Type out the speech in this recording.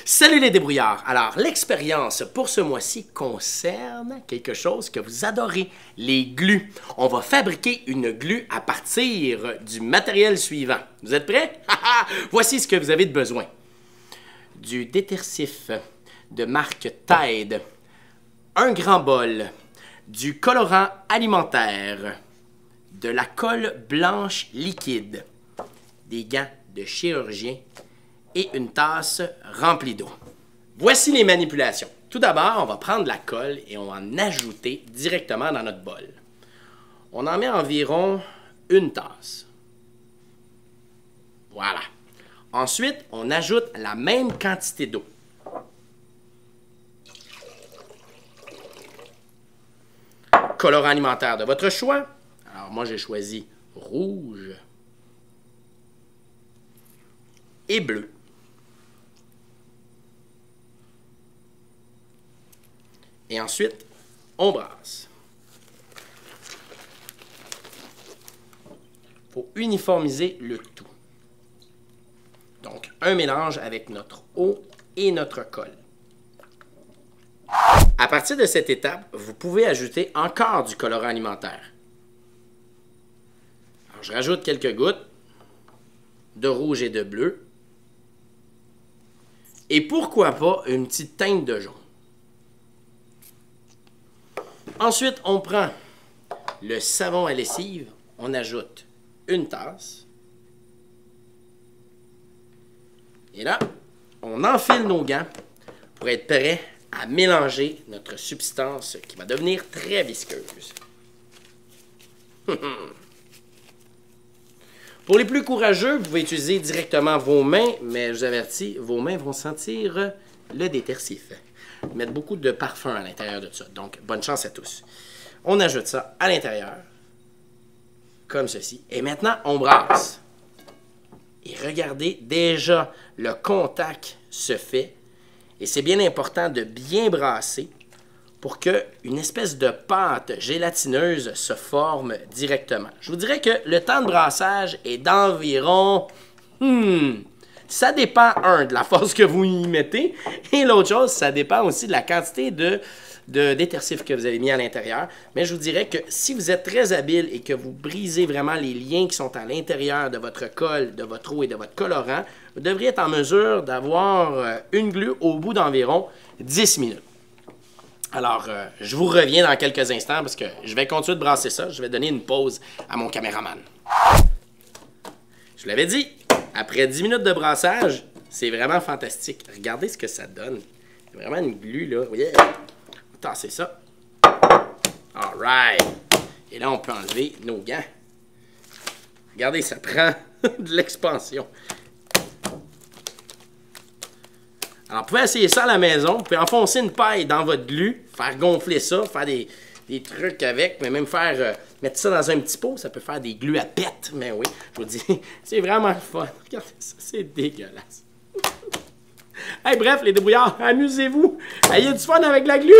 Salut les débrouillards! Alors, l'expérience pour ce mois-ci concerne quelque chose que vous adorez, les glues. On va fabriquer une glue à partir du matériel suivant. Vous êtes prêts? Voici ce que vous avez de besoin. Du détersif de marque Tide, un grand bol, du colorant alimentaire, de la colle blanche liquide, des gants de chirurgien et une tasse remplie d'eau. Voici les manipulations. Tout d'abord, on va prendre la colle et on va en ajouter directement dans notre bol. On en met environ une tasse. Voilà. Ensuite, on ajoute la même quantité d'eau. Colorant alimentaire de votre choix. Alors moi, j'ai choisi rouge et bleu. Et ensuite, on brasse. Il faut uniformiser le tout. Donc, un mélange avec notre eau et notre colle. À partir de cette étape, vous pouvez ajouter encore du colorant alimentaire. Alors, je rajoute quelques gouttes de rouge et de bleu. Et pourquoi pas une petite teinte de jaune. Ensuite, on prend le savon à lessive, on ajoute une tasse. Et là, on enfile nos gants pour être prêt à mélanger notre substance qui va devenir très visqueuse. Pour les plus courageux, vous pouvez utiliser directement vos mains, mais je vous avertis, vos mains vont sentir le détersif. Mettre beaucoup de parfum à l'intérieur de ça. Donc, bonne chance à tous. On ajoute ça à l'intérieur, comme ceci. Et maintenant, on brasse. Et regardez, déjà, le contact se fait. Et c'est bien important de bien brasser pour qu'une espèce de pâte gélatineuse se forme directement. Je vous dirais que le temps de brassage est d'environ... Ça dépend, de la force que vous y mettez, et l'autre chose, ça dépend aussi de la quantité de détersif que vous avez mis à l'intérieur. Mais je vous dirais que si vous êtes très habile et que vous brisez vraiment les liens qui sont à l'intérieur de votre colle, de votre eau et de votre colorant, vous devriez être en mesure d'avoir une glue au bout d'environ 10 minutes. Alors, je vous reviens dans quelques instants parce que je vais continuer de brasser ça. Je vais donner une pause à mon caméraman. Je vous l'avais dit, après 10 minutes de brassage, c'est vraiment fantastique. Regardez ce que ça donne. C'est vraiment une glue, là. Vous voyez? On tasser ça. All right. Et là, on peut enlever nos gants. Regardez, ça prend de l'expansion. Alors, vous pouvez essayer ça à la maison. Vous pouvez enfoncer une paille dans votre glue, faire gonfler ça, faire des trucs avec, mais même faire mettre ça dans un petit pot, ça peut faire des glues à pète. Mais oui, je vous dis, c'est vraiment fun. Regardez ça, c'est dégueulasse. Hey, bref, les débrouillards, amusez-vous. Ayez du fun avec la glue.